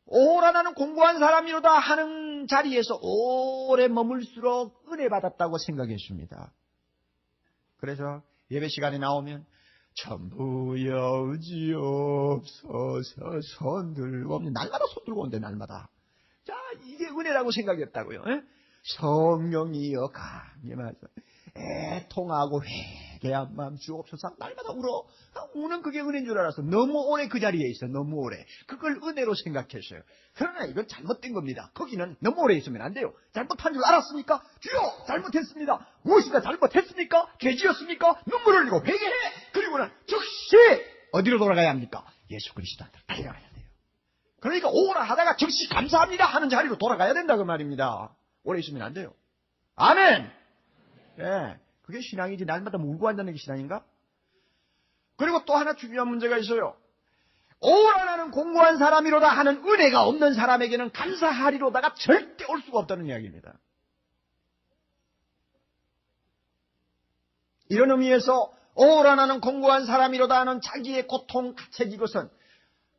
오라 나는 공고한 사람이로다 하는 자리에서 오래 머물수록 은혜 받았다고 생각했습니다. 그래서 예배 시간에 나오면 전부여 의지옵소서 손 들고 날마다 손 들고 온대 날마다. 자 이게 은혜라고 생각했다고요. 에? 성령이여 강림하소서 애통하고 회개한 마음 주옵소서 날마다 울어. 우는 그게 은혜인 줄 알았어. 너무 오래 그 자리에 있어. 너무 오래. 그걸 은혜로 생각했어요. 그러나 이건 잘못된 겁니다. 거기는 너무 오래 있으면 안 돼요. 잘못한 줄 알았습니까? 주여 잘못했습니다. 무엇인가 잘못했습니까? 죄지었습니까? 눈물을 흘리고 회개해. 그리고는 즉시 어디로 돌아가야 합니까? 예수 그리스도한테 달려가야 돼요. 그러니까 오라 하다가 즉시 감사합니다 하는 자리로 돌아가야 된다 그 말입니다. 오래 있으면 안 돼요. 아멘. 예, 그게 신앙이지 날마다 울고 앉는 게 신앙인가? 그리고 또 하나 중요한 문제가 있어요. 오라 나는 공고한 사람이로다 하는 은혜가 없는 사람에게는 감사하리로다가 절대 올 수가 없다는 이야기입니다. 이런 의미에서 오라 나는 공고한 사람이로다 하는 자기의 고통 가책 이것은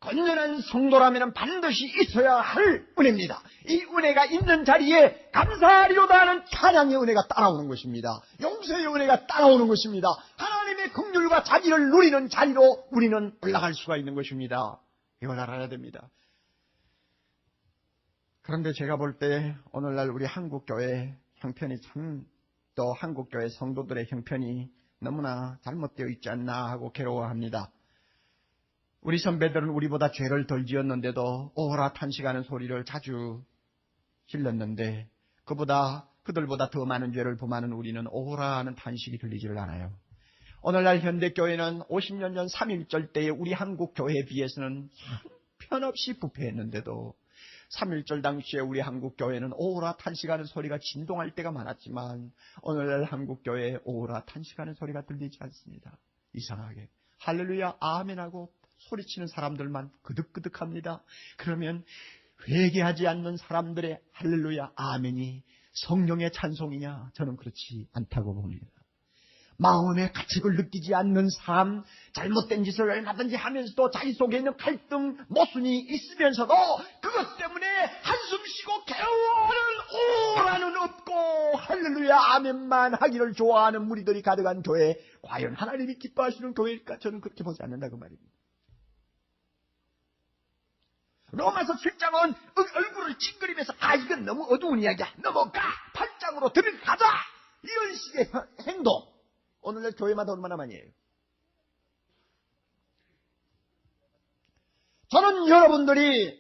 건전한 성도라면 반드시 있어야 할 은혜입니다. 이 은혜가 있는 자리에 감사하리로다 하는 찬양의 은혜가 따라오는 것입니다. 용서의 은혜가 따라오는 것입니다. 하나님의 긍휼과 자비를 누리는 자리로 우리는 올라갈 수가 있는 것입니다. 이걸 알아야 됩니다. 그런데 제가 볼 때 오늘날 우리 한국교회 형편이 참 또 한국교회 성도들의 형편이 너무나 잘못되어 있지 않나 하고 괴로워합니다. 우리 선배들은 우리보다 죄를 덜 지었는데도 오라 탄식하는 소리를 자주 질렀는데 그들보다 더 많은 죄를 범하는 우리는 오라 하는 탄식이 들리지를 않아요. 오늘날 현대교회는 50년 전 3.1절 때의 우리 한국교회에 비해서는 형편없이 부패했는데도 3.1절 당시에 우리 한국교회는 오라 탄식하는 소리가 진동할 때가 많았지만 오늘날 한국교회에 오라 탄식하는 소리가 들리지 않습니다. 이상하게 할렐루야 아멘하고 소리치는 사람들만 그득그득합니다. 그러면 회개하지 않는 사람들의 할렐루야 아멘이 성령의 찬송이냐? 저는 그렇지 않다고 봅니다. 마음의 가책을 느끼지 않는 삶, 잘못된 짓을 얼마든지 하면서도 자기 속에 있는 갈등, 모순이 있으면서도 그것 때문에 한숨 쉬고 괴로워하는 오라는 없고 할렐루야 아멘만 하기를 좋아하는 무리들이 가득한 교회, 과연 하나님이 기뻐하시는 교회일까? 저는 그렇게 보지 않는다 그 말입니다. 로마서 7장은 얼굴을 찡그리면서 이건 너무 어두운 이야기야. 넘어가! 8장으로 들어가자! 이런 식의 행동. 오늘날 교회마다 얼마나 많이 해요. 저는 여러분들이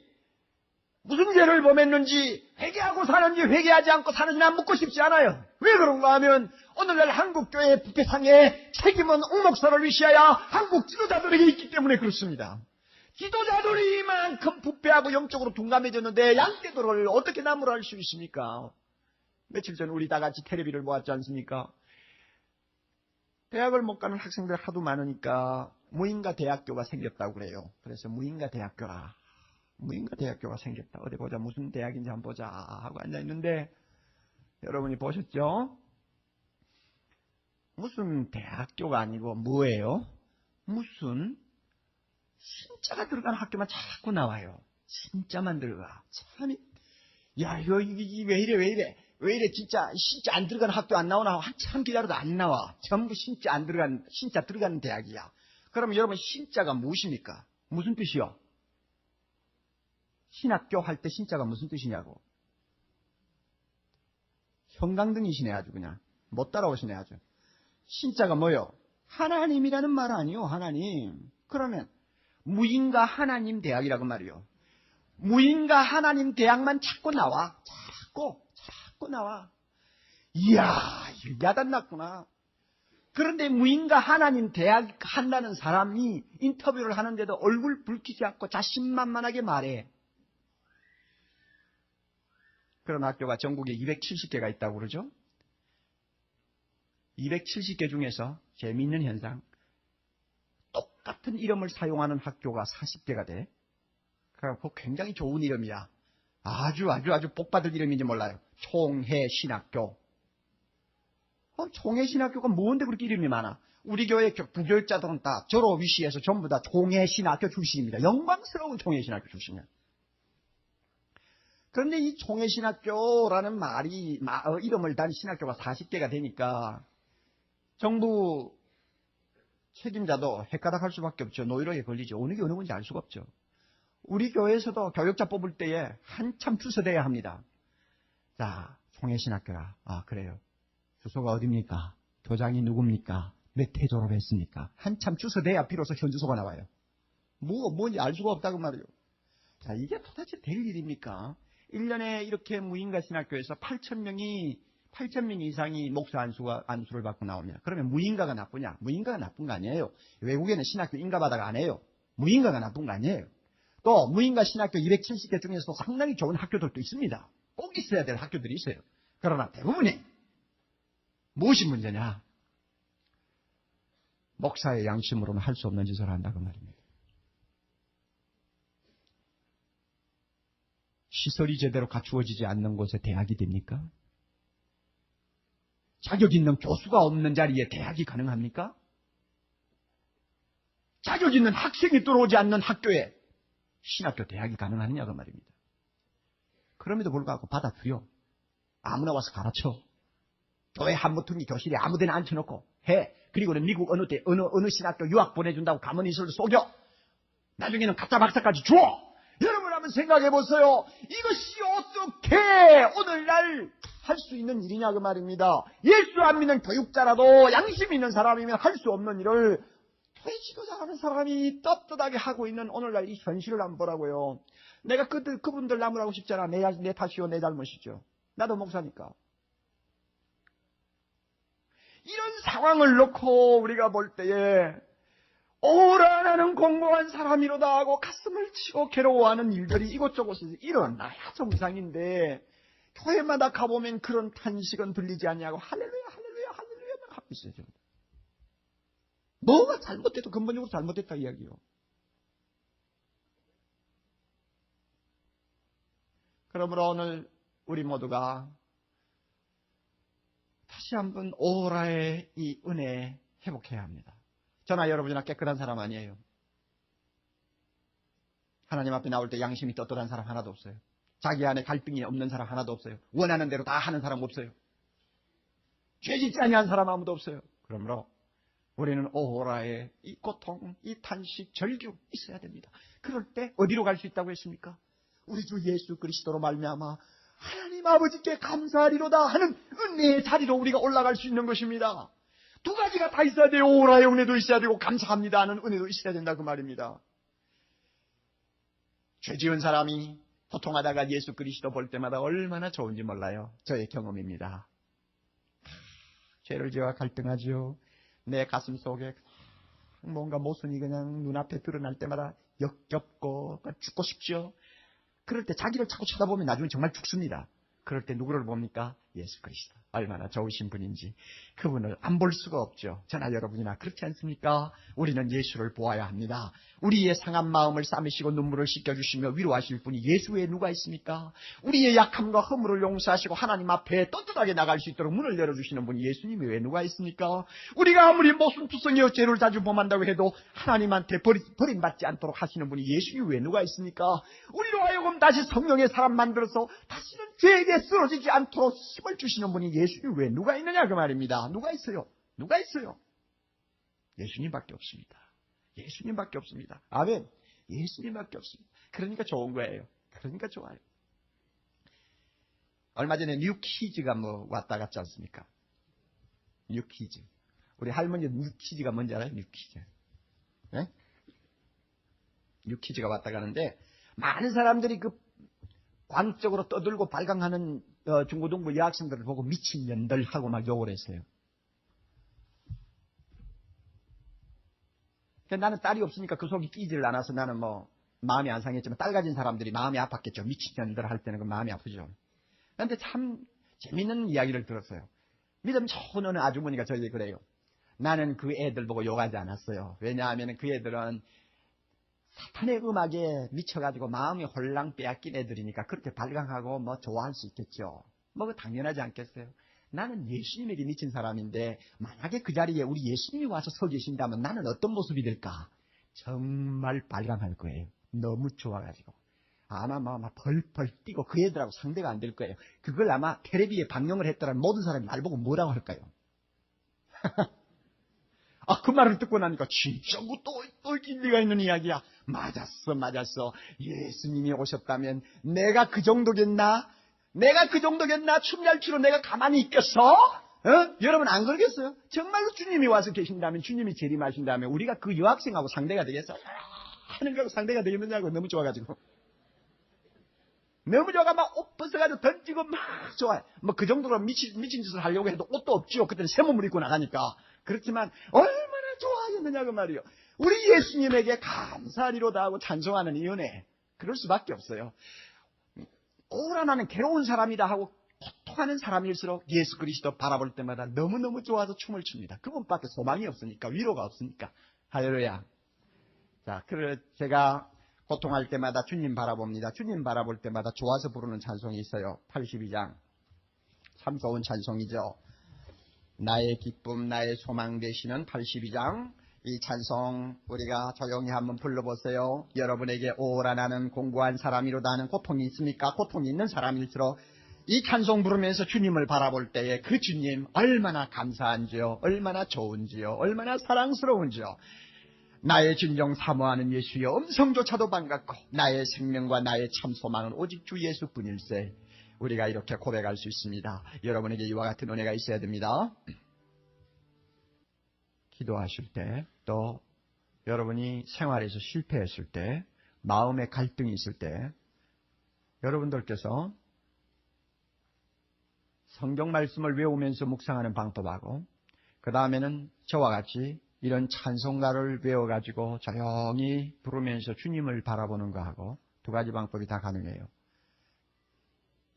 무슨 죄를 범했는지 회개하고 사는지 회개하지 않고 사는지나 묻고 싶지 않아요. 왜 그런가 하면 오늘날 한국교회 부패상의 책임은 옥 목사를 위시하여 한국 지도자들에게 있기 때문에 그렇습니다. 지도자들이 이만큼 부패하고 영적으로 둔감해졌는데 양떼들을 어떻게 나무랄 수 있습니까? 며칠 전 우리 다 같이 텔레비를 보았지 않습니까? 대학을 못 가는 학생들 하도 많으니까 무인가 대학교가 생겼다고 그래요. 그래서 무인가 대학교라. 무인가 대학교가 생겼다. 어디 보자. 무슨 대학인지 한번 보자 하고 앉아있는데 여러분이 보셨죠? 무슨 대학교가 아니고 뭐예요? 무슨 신자가 들어간 학교만 자꾸 나와요. 신자만 들어가. 참, 야, 이거 왜 이래, 진짜 안 들어간 학교 안 나오나 한참 기다려도 안 나와. 전부 신자 들어가는 대학이야. 그러면 여러분, 신자가 무엇입니까? 무슨 뜻이요? 신학교 할 때 신자가 무슨 뜻이냐고. 형광등이시네, 아주 그냥. 못 따라오시네, 아주. 신자가 뭐요? 하나님이라는 말 아니요, 하나님. 그러면, 무인가 하나님 대학이라고 말이요. 무인가 하나님 대학만 자꾸 나와. 자꾸 나와. 이야, 야단났구나. 그런데 무인가 하나님 대학 한다는 사람이 인터뷰를 하는데도 얼굴 붉히지 않고 자신만만하게 말해. 그런 학교가 전국에 270개가 있다고 그러죠. 270개 중에서 재미있는 현상, 똑같은 이름을 사용하는 학교가 40개가 돼. 그래서 굉장히 좋은 이름이야. 아주 복받을 이름인지 몰라요. 총회신학교. 총회신학교가 뭔데 그렇게 이름이 많아? 우리 교회 부교육자들은 다 졸업 위시에서 전부 다 총회신학교 출신입니다. 영광스러운 총회신학교 출신이야. 그런데 이 총회신학교라는 말이 이름을 단 신학교가 40개가 되니까 정부 책임자도 헷가닥할 수밖에 없죠. 노이로에 걸리죠. 어느 게 어느 건지 알 수가 없죠. 우리 교회에서도 교육자 뽑을 때에 한참 추서대야 합니다. 자, 총회신학교라. 아, 그래요. 주소가 어디입니까? 교장이 누굽니까? 몇 회 졸업했습니까? 한참 추서대야 비로소 현주소가 나와요. 뭔지 알 수가 없다고 말이에요. 자, 이게 도대체 될 일입니까? 1년에 이렇게 무인가 신학교에서 8,000명 이상이 목사 안수를 받고 나오면 그러면 무인가가 나쁘냐? 무인가가 나쁜 거 아니에요. 외국에는 신학교 인가받아가 안 해요. 무인가가 나쁜 거 아니에요. 또 무인가 신학교 270개 중에서도 상당히 좋은 학교들도 있습니다. 꼭 있어야 될 학교들이 있어요. 그러나 대부분이 무엇이 문제냐? 목사의 양심으로는 할 수 없는 짓을 한다고 말입니다. 시설이 제대로 갖추어지지 않는 곳에 대학이 됩니까? 자격 있는 교수가 없는 자리에 대학이 가능합니까? 자격 있는 학생이 들어오지 않는 학교에 신학교 대학이 가능하느냐고 말입니다. 그럼에도 불구하고 받아들여. 아무나 와서 가르쳐. 교회 한무퉁이 교실에 아무데나 앉혀놓고 해. 그리고는 미국 어느 신학교 유학 보내준다고 가만히 있어도 속여. 나중에는 가짜 박사까지 줘. 여러분 한번 생각해 보세요. 이것이 어떻게 오늘날 할 수 있는 일이냐 그 말입니다. 예수 안 믿는 교육자라도 양심 있는 사람이면 할 수 없는 일을 교회 지도자 하는 사람이 떳떳하게 하고 있는 오늘날 이 현실을 한번 보라고요. 내가 그분들 나무라고 싶잖아. 내 탓이요, 내 잘못이죠. 나도 목사니까. 이런 상황을 놓고 우리가 볼 때에 오라 나는 공고한 사람이로다 하고 가슴을 치고 괴로워하는 일들이 이곳저곳에서 일어나야 정상인데 교회마다 가보면 그런 탄식은 들리지 않냐고 할렐루야 하고 있어요. 뭐가 잘못돼도 근본적으로 잘못됐다 이야기요. 그러므로 오늘 우리 모두가 다시 한번 오라의 이 은혜 회복해야 합니다. 저나 여러분이나 깨끗한 사람 아니에요. 하나님 앞에 나올 때 양심이 떳떳한 사람 하나도 없어요. 자기 안에 갈등이 없는 사람 하나도 없어요. 원하는 대로 다 하는 사람 없어요. 죄짓지 아니한 사람 아무도 없어요. 그러므로 우리는 오라의 이 고통, 이 탄식, 절규 있어야 됩니다. 그럴 때 어디로 갈 수 있다고 했습니까? 우리 주 예수 그리스도로 말미암아 하나님 아버지께 감사하리로다 하는 은혜의 자리로 우리가 올라갈 수 있는 것입니다. 두 가지가 다 있어야 돼요. 오라의 은혜도 있어야 되고 감사합니다 하는 은혜도 있어야 된다 그 말입니다. 죄 지은 사람이 고통하다가 예수 그리스도 볼 때마다 얼마나 좋은지 몰라요. 저의 경험입니다. 죄를 지어 갈등하죠. 내 가슴 속에 뭔가 모순이 그냥 눈앞에 드러날 때마다 역겹고 죽고 싶죠. 그럴 때 자기를 자꾸 쳐다보면 나중에 정말 죽습니다. 그럴 때 누구를 봅니까? 예수 그리스도. 얼마나 좋으신 분인지 그분을 안 볼 수가 없죠. 저나 여러분이나 그렇지 않습니까? 우리는 예수를 보아야 합니다. 우리의 상한 마음을 싸매시고 눈물을 씻겨주시며 위로하실 분이 예수 외에 누가 있습니까? 우리의 약함과 허물을 용서하시고 하나님 앞에 떳떳하게 나갈 수 있도록 문을 열어주시는 분이 예수님 외에 누가 있습니까? 우리가 아무리 모순투성이여 죄를 자주 범한다고 해도 하나님한테 버림받지 않도록 하시는 분이 예수님 외에 누가 있습니까? 우리로 하여금 다시 성령의 사람 만들어서 다시는 죄에게 쓰러지지 않도록 힘을 주시는 분이 예수님 외에 누가 있느냐 그 말입니다. 누가 있어요? 누가 있어요? 예수님밖에 없습니다. 예수님밖에 없습니다. 아멘. 예수님밖에 없습니다. 그러니까 좋은 거예요. 그러니까 좋아요. 얼마 전에 뉴키즈가 왔다 갔지 않습니까? 뉴키즈. 우리 할머니 뉴키즈가 뭔지 알아요? 뉴키즈. 네? 뉴키즈가 왔다 가는데 많은 사람들이 그 광적으로 떠들고 발광하는 중고등부 여학생들을 보고 미친년들 하고 막 욕을 했어요. 나는 딸이 없으니까 그 속이 끼지를 않아서 나는 마음이 안 상했지만 딸 가진 사람들이 마음이 아팠겠죠. 미친년들 할 때는 그 마음이 아프죠. 그런데 참 재밌는 이야기를 들었어요. 믿음 좋은 어느 아주머니가 저에게 그래요. 나는 그 애들 보고 욕하지 않았어요. 왜냐하면 그 애들은 사탄의 음악에 미쳐가지고 마음이 홀랑 빼앗긴 애들이니까 그렇게 발광하고 좋아할 수 있겠죠. 당연하지 않겠어요? 나는 예수님에게 미친 사람인데 만약에 그 자리에 우리 예수님이 와서 서 계신다면 나는 어떤 모습이 될까? 정말 발광할 거예요. 너무 좋아가지고. 아마 막 벌벌 뛰고 그 애들하고 상대가 안 될 거예요. 그걸 아마 텔레비에 방영을 했더라면 모든 사람이 날 보고 뭐라고 할까요? 그 말을 듣고 나니까 진짜 또 일리가 있는 이야기야. 맞았어. 예수님이 오셨다면 내가 그 정도겠나? 춤잘 추러 내가 가만히 있겠어? 여러분 안 그러겠어요? 정말로 주님이 와서 계신다면, 주님이 재림하신다면 우리가 그 여학생하고 상대가 되겠어요? 하는 거하고 상대가 되겠느냐고. 너무 좋아가지고. 너무 좋아가 막 옷 벗어가지고 던지고 막 좋아해. 그 정도로 미친 짓을 하려고 해도 옷도 없지요. 그때는 새 몸을 입고 나가니까. 그렇지만 얼마나 좋아하겠느냐 그 말이요. 우리 예수님에게 감사하리로다 하고 찬송하는 이 은혜. 그럴 수밖에 없어요. 오라 나는 괴로운 사람이다 하고 고통하는 사람일수록 예수 그리스도 바라볼 때마다 너무너무 좋아서 춤을 춥니다. 그분밖에 소망이 없으니까, 위로가 없으니까. 할렐루야. 자, 그래서 제가 고통할 때마다 주님 바라봅니다. 주님 바라볼 때마다 좋아서 부르는 찬송이 있어요. 82장. 참 좋은 찬송이죠. 나의 기쁨, 나의 소망 되시는 82장. 이 찬송 우리가 조용히 한번 불러보세요. 여러분에게 오라 나는 공고한 사람이로다 하는 고통이 있습니까? 고통이 있는 사람일수록 이 찬송 부르면서 주님을 바라볼 때에 그 주님 얼마나 감사한지요, 얼마나 좋은지요, 얼마나 사랑스러운지요. 나의 진정 사모하는 예수여, 음성조차도 반갑고 나의 생명과 나의 참 소망은 오직 주 예수뿐일세. 우리가 이렇게 고백할 수 있습니다. 여러분에게 이와 같은 은혜가 있어야 됩니다. 기도하실 때, 또 여러분이 생활에서 실패했을 때, 마음에 갈등이 있을 때, 여러분들께서 성경 말씀을 외우면서 묵상하는 방법하고, 그 다음에는 저와 같이 이런 찬송가를 외워가지고 조용히 부르면서 주님을 바라보는 거하고 두 가지 방법이 다 가능해요.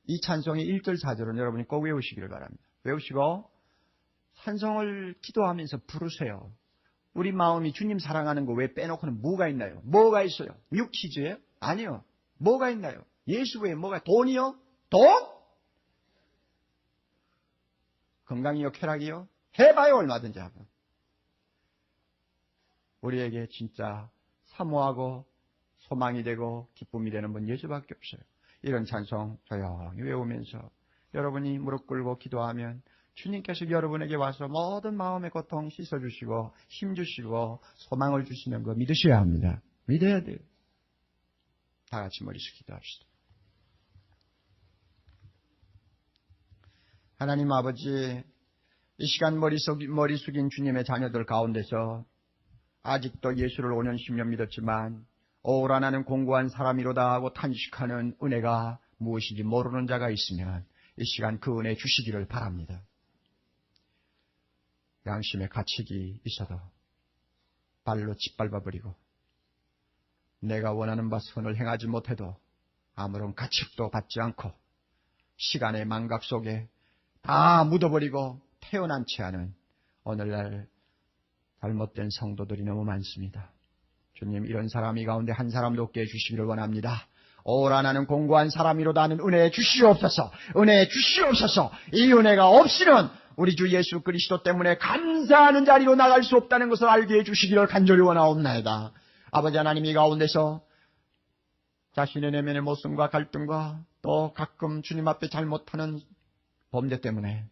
이 찬송의 1절 4절은 여러분이 꼭 외우시기를 바랍니다. 외우시고 찬송을 기도하면서 부르세요. 우리 마음이 주님 사랑하는 거 왜 빼놓고는 뭐가 있나요? 뭐가 있어요? 뉴키즈예요? 아니요. 뭐가 있나요? 예수 외에 뭐가? 돈이요? 돈? 건강이요? 쾌락이요? 해봐요. 얼마든지 하고. 우리에게 진짜 사모하고 소망이 되고 기쁨이 되는 분 예수밖에 없어요. 이런 찬송 조용히 외우면서 여러분이 무릎 꿇고 기도하면 주님께서 여러분에게 와서 모든 마음의 고통 씻어주시고 힘주시고 소망을 주시는 거 믿으셔야 합니다. 믿어야 돼요. 다 같이 머리 숙여 기도합시다. 하나님 아버지, 이 시간 머리 숙인 주님의 자녀들 가운데서 아직도 예수를 5년 10년 믿었지만 오라 나는 공고한 사람이로다 하고 탄식하는 은혜가 무엇인지 모르는 자가 있으면 이 시간 그 은혜 주시기를 바랍니다. 양심의 가책이 있어도 발로 짓밟아버리고 내가 원하는 바 선을 행하지 못해도 아무런 가책도 받지 않고 시간의 망각 속에 다 묻어버리고 태어난 채 하는 오늘날 잘못된 성도들이 너무 많습니다. 주님, 이런 사람이 가운데 한 사람도 없게 해주시기를 원합니다. 오라 나는 공고한 사람이로다 하는 은혜 주시옵소서. 은혜 주시옵소서. 이 은혜가 없이는 우리 주 예수 그리스도 때문에 감사하는 자리로 나갈 수 없다는 것을 알게 해주시기를 간절히 원하옵나이다. 아버지 하나님, 이 가운데서 자신의 내면의 모순과 갈등과 또 가끔 주님 앞에 잘못하는 범죄 때문에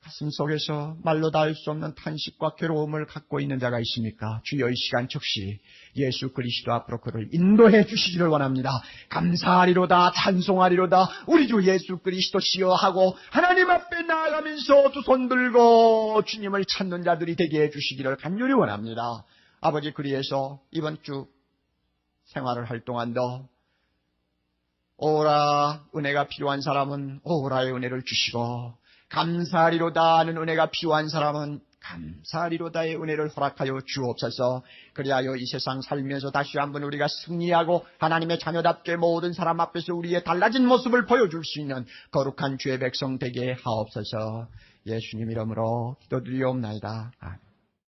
가슴 속에서 말로 다 할 수 없는 탄식과 괴로움을 갖고 있는 자가 있습니까? 주여, 이 시간 즉시 예수 그리스도 앞으로 그를 인도해 주시기를 원합니다. 감사하리로다, 찬송하리로다, 우리 주 예수 그리스도시여 하고 하나님 앞에 나아가면서 두 손 들고 주님을 찾는 자들이 되게 해 주시기를 간절히 원합니다. 아버지, 그리해서 이번 주 생활을 할 동안도 오라 은혜가 필요한 사람은 오라의 은혜를 주시고, 감사하리로다 하는 은혜가 필요한 사람은 감사하리로다의 은혜를 허락하여 주옵소서. 그리하여 이 세상 살면서 다시 한번 우리가 승리하고 하나님의 자녀답게 모든 사람 앞에서 우리의 달라진 모습을 보여줄 수 있는 거룩한 주의 백성 되게 하옵소서. 예수님 이름으로 기도드리옵나이다. 아멘.